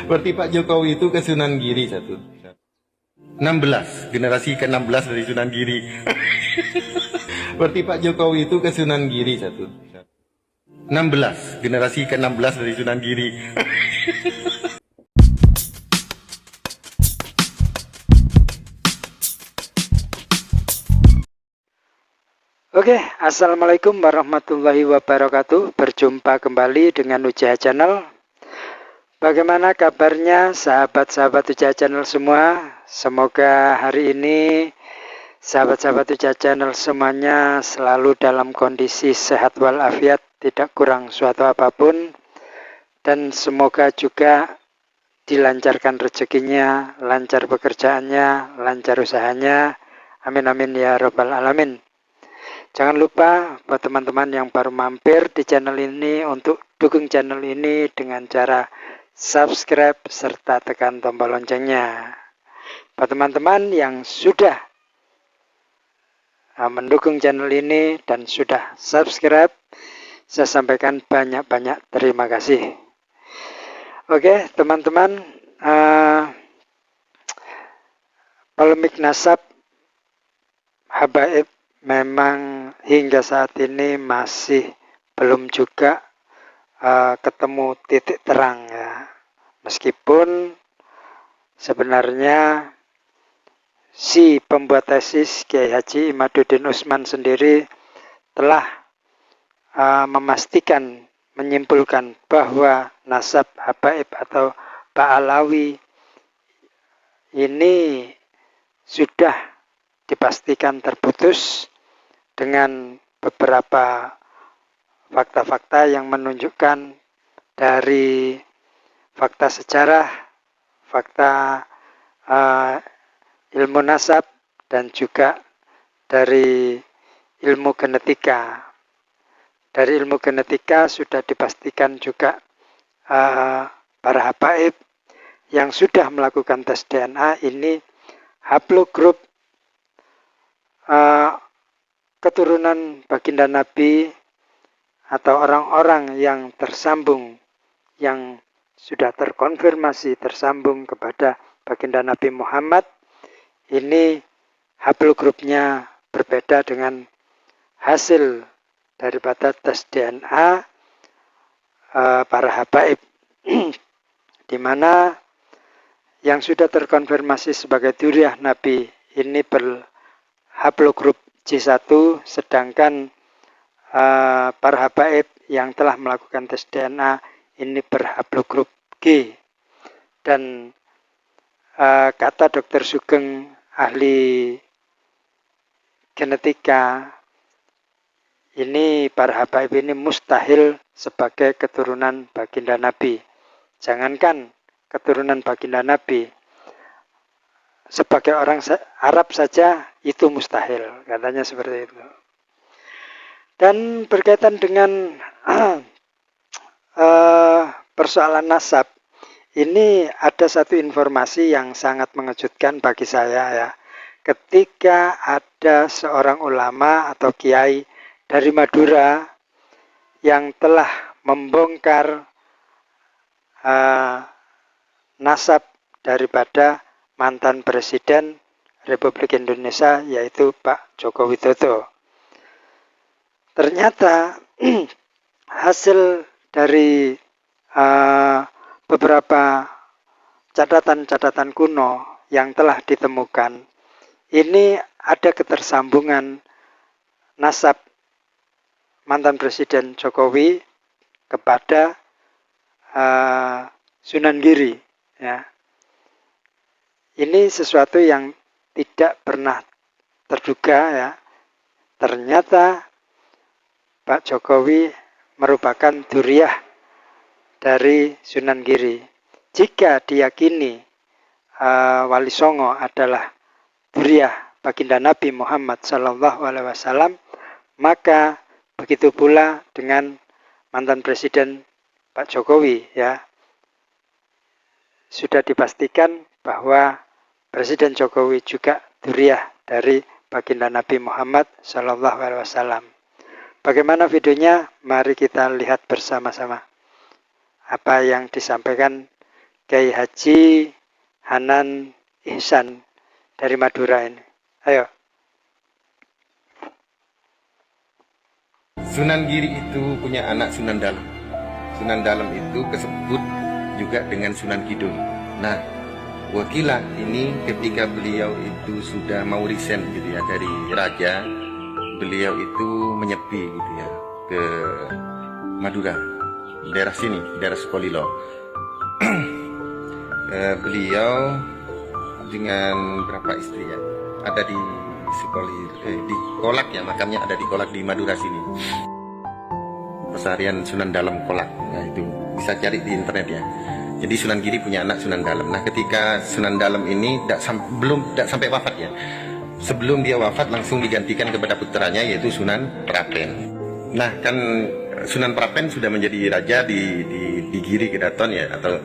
Berarti Pak Jokowi itu ke Sunan Giri satu. 16, generasi ke-16 dari Sunan Giri. Berarti Pak Jokowi itu ke Sunan Giri satu. 16, generasi ke-16 dari Sunan Giri. Oke, assalamualaikum warahmatullahi wabarakatuh. Berjumpa kembali dengan Ujaha Channel. Bagaimana kabarnya sahabat-sahabat Ujaha Channel semua? Semoga hari ini sahabat-sahabat Ujaha Channel semuanya selalu dalam kondisi sehat walafiat, tidak kurang suatu apapun, dan semoga juga dilancarkan rezekinya, lancar pekerjaannya, lancar usahanya. Amin amin ya robbal alamin. Jangan lupa buat teman-teman yang baru mampir di channel ini untuk dukung channel ini dengan cara subscribe serta tekan tombol loncengnya. Buat teman-teman yang sudah mendukung channel ini dan sudah subscribe, saya sampaikan banyak-banyak terima kasih. Oke teman-teman, polemik nasab habaib memang hingga saat ini masih belum juga ketemu titik terang ya. Meskipun sebenarnya si pembuat tesis Kiai Haji Imaduddin Utsman sendiri telah memastikan, menyimpulkan bahwa nasab habaib atau Ba'alawi ini sudah dipastikan terputus dengan beberapa fakta-fakta yang menunjukkan dari fakta sejarah, fakta ilmu nasab, dan juga dari ilmu genetika. Dari ilmu genetika sudah dipastikan juga para habaib yang sudah melakukan tes DNA ini haplogrup keturunan baginda Nabi atau orang-orang yang tersambung, yang sudah terkonfirmasi tersambung kepada baginda Nabi Muhammad, ini haplogrupnya berbeda dengan hasil daripada tes DNA para habaib, di mana yang sudah terkonfirmasi sebagai dzurriyyah Nabi ini berhaplogrup C1, sedangkan para habaib yang telah melakukan tes DNA ini berhaplogrup G. Dan kata Dr. Sugeng, ahli genetika, ini para habaib ini mustahil sebagai keturunan baginda Nabi. Jangankan keturunan baginda Nabi, sebagai orang Arab saja itu mustahil, katanya seperti itu. Dan berkaitan dengan persoalan nasab, ini ada satu informasi yang sangat mengejutkan bagi saya ya. Ketika ada seorang ulama atau kiai dari Madura yang telah membongkar nasab daripada mantan Presiden Republik Indonesia, yaitu Pak Joko Widodo. Ternyata hasil dari beberapa catatan-catatan kuno yang telah ditemukan, ini ada ketersambungan nasab mantan Presiden Jokowi kepada Sunan Giri ya. Ini sesuatu yang tidak pernah terduga ya. Ternyata Pak Jokowi merupakan dzurriyyah dari Sunan Giri. Jika diyakini Wali Songo adalah dzurriyyah baginda Nabi Muhammad SAW, maka begitu pula dengan mantan Presiden Pak Jokowi ya. Sudah dipastikan bahwa Presiden Jokowi juga dzurriyyah dari baginda Nabi Muhammad SAW. Bagaimana videonya? Mari kita lihat bersama-sama apa yang disampaikan Kiai Haji Hanan Ihsan dari Madura ini. Ayo. Sunan Giri itu punya anak Sunan Dalem. Sunan Dalem itu kesebut juga dengan Sunan Kidul. Nah, Wakilah ini ketika beliau itu sudah mau resign gitu ya dari raja, beliau itu menyepi gitu ya ke Madura, daerah sini, daerah Sukolilo. Beliau dengan berapa istri ya, ada di di Kolak ya, makamnya ada di Kolak di Madura sini. Pesarian Sunan Dalem Kolak, nah itu bisa cari di internet ya. Jadi Sunan Giri punya anak Sunan Dalem. Nah ketika Sunan Dalem ini belum sampai wafat ya, sebelum dia wafat langsung digantikan kepada putranya yaitu Sunan Prapen. Nah kan Sunan Prapen sudah menjadi raja di Giri Kedaton ya, atau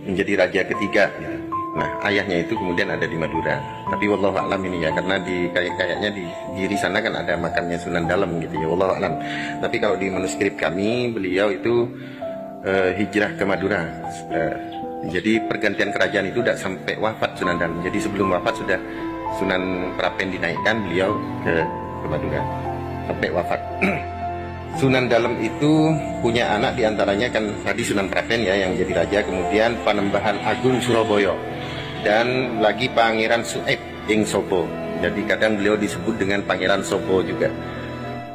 menjadi raja ketiga gitu. Nah ayahnya itu kemudian ada di Madura. Tapi wallahu a'lam ini ya, karena kayaknya di Giri sana kan ada makamnya Sunan Dalem gitu ya, wallahu a'lam. Tapi kalau di manuskrip kami beliau itu hijrah ke Madura. Jadi pergantian kerajaan itu tidak sampai wafat Sunan Dalem. Jadi sebelum wafat sudah Sunan Prapen dinaikkan, beliau ke Madura sampai wafat. Sunan Dalem itu punya anak diantaranya kan tadi Sunan Prapen ya yang jadi raja, kemudian Panembahan Agung Surabaya, dan lagi Pangeran Sueb ing Sopo. Jadi kadang beliau disebut dengan Pangeran Sopo juga.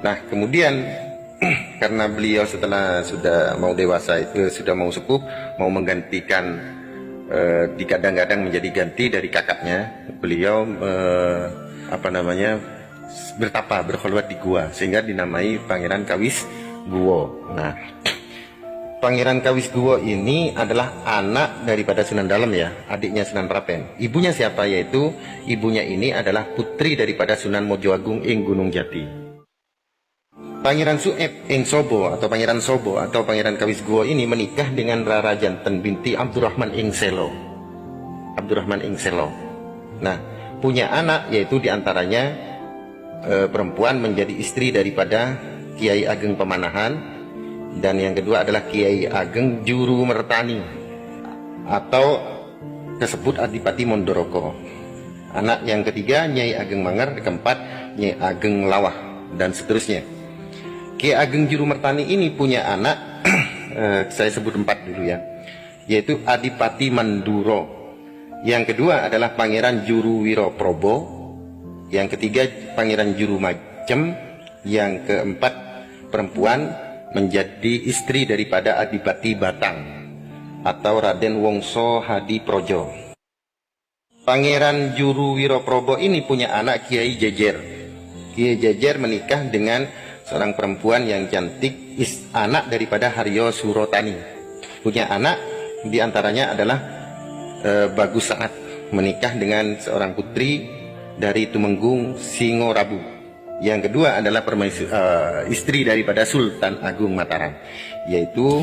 Nah kemudian karena beliau setelah sudah mau dewasa itu sudah mau sepuh, mau menggantikan dikadang-kadang menjadi ganti dari kakaknya, beliau bertapa berkhulwat di gua sehingga dinamai Pangeran Kawis Guwo. Nah Pangeran Kawis Guwo ini adalah anak daripada Sunan Dalem ya, adiknya Sunan Prapen. Ibunya siapa? Yaitu ibunya ini adalah putri daripada Sunan Mojoagung ing Gunung Jati. Pangeran Sueb ing Sobo atau Pangeran Sobo atau Pangeran Kawis Guwo ini menikah dengan Rara Janten binti Abdurrahman ing Selo. Abdurrahman ing Selo. Nah, punya anak yaitu diantaranya perempuan menjadi istri daripada Kiai Ageng Pemanahan, dan yang kedua adalah Kiai Ageng Juru Mertani atau disebut Adipati Mondoroko. Anak yang ketiga Nyai Ageng Manggar, keempat Nyai Ageng Lawah, dan seterusnya. Kiai Ageng Juru Mertani ini punya anak saya sebut 4 dulu ya, yaitu Adipati Manduro. Yang kedua adalah Pangeran Juru Wiroprobo, yang ketiga Pangeran Juru Majem, yang keempat perempuan menjadi istri daripada Adipati Batang atau Raden Wongso Hadi Projo. Pangeran Juru Wiroprobo ini punya anak Kiai Jejer. Kiai Jejer menikah dengan seorang perempuan yang cantik, anak daripada Haryo Surotani. Punya anak diantaranya adalah Bagus Saat, menikah dengan seorang putri dari Tumenggung Singorabu. Yang kedua adalah istri daripada Sultan Agung Mataram, yaitu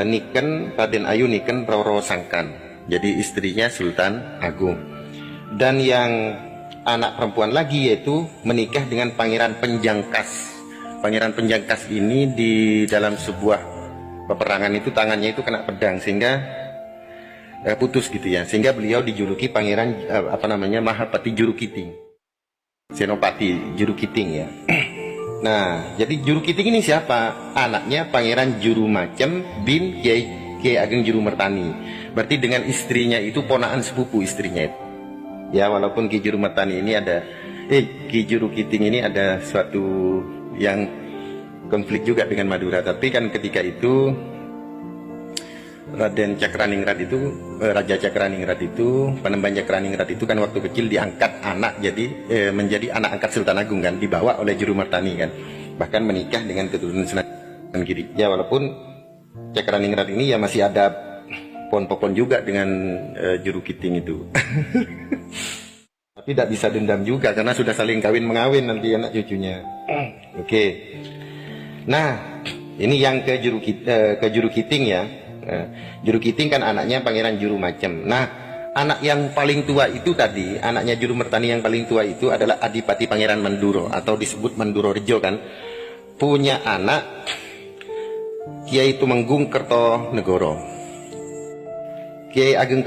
Niken Raden Ayu Niken Roro Sangkan. Jadi istrinya Sultan Agung. Dan yang anak perempuan lagi yaitu menikah dengan Pangeran Penjangkas. Pangeran Penjangkas ini di dalam sebuah peperangan itu tangannya itu kena pedang sehingga putus gitu ya, sehingga beliau dijuluki Pangeran Mahapati Juru Kiting, Senopati Juru Kiting ya. Nah jadi Juru Kiting ini siapa? Anaknya Pangeran Juru Majem bin Kiai Ageng Juru Mertani. Berarti dengan istrinya itu ponakan sepupu istrinya itu. Ya walaupun Ki Juru Mertani ini Ki Juru Kiting ini ada suatu yang konflik juga dengan Madura, tapi kan ketika itu Raden Cakraningrat itu Raja Cakraningrat itu Panembahan Cakraningrat itu kan waktu kecil diangkat anak menjadi anak angkat Sultan Agung kan, dibawa oleh Juru Mertani kan, bahkan menikah dengan keturunan Sunan Giri. Ya walaupun Cakraningrat ini ya masih ada pon-pon juga dengan Juru Kiting itu. Tapi tidak bisa dendam juga karena sudah saling kawin mengawin nanti anak cucunya. Oke. Nah, ini yang ke Juru Kiting ya. Juru Kiting kan anaknya Pangeran Juru Majem. Nah, anak yang paling tua itu tadi, anaknya Juru Mertani yang paling tua itu adalah Adipati Pangeran Manduro atau disebut Manduro Rejo kan. Punya anak Kiai Tumenggung Kertonegoro. Kiai Ageng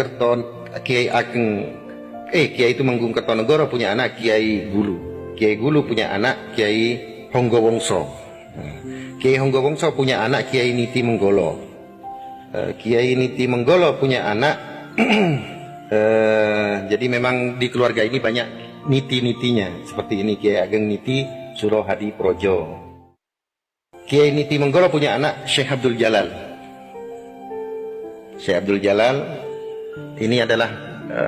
Kiai Tumenggung Kertonegoro punya anak Kiai Gulu. Kiai Gulu punya anak Kiai Honggowongso. Kiai Honggowongso punya anak Kiai Niti Menggolo. Kiai Niti Menggolo punya anak jadi memang di keluarga ini banyak niti-nitinya seperti ini. Kiai Ageng Niti Suroh Hadi Projo. Kiai Niti Menggolo punya anak Syekh Abdul Jalal. Syekh Abdul Jalal ini adalah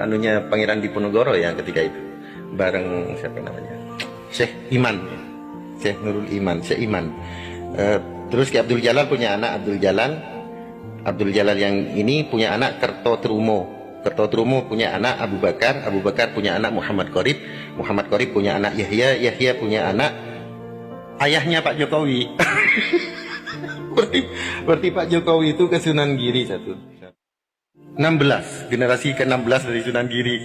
anunya Pangeran Diponegoro ya ketika itu, bareng siapa namanya, Syekh Iman, Syekh Nurul Iman, Syekh Iman. Terus Ki Abdul Jalal punya anak Abdul Jalal yang ini punya anak Kertotrumo punya anak Abu Bakar punya anak Muhammad Qorib punya anak Yahya punya anak ayahnya Pak Jokowi. berarti Pak Jokowi itu ke Sunan Giri 16, generasi ke-16 dari Sunan Giri.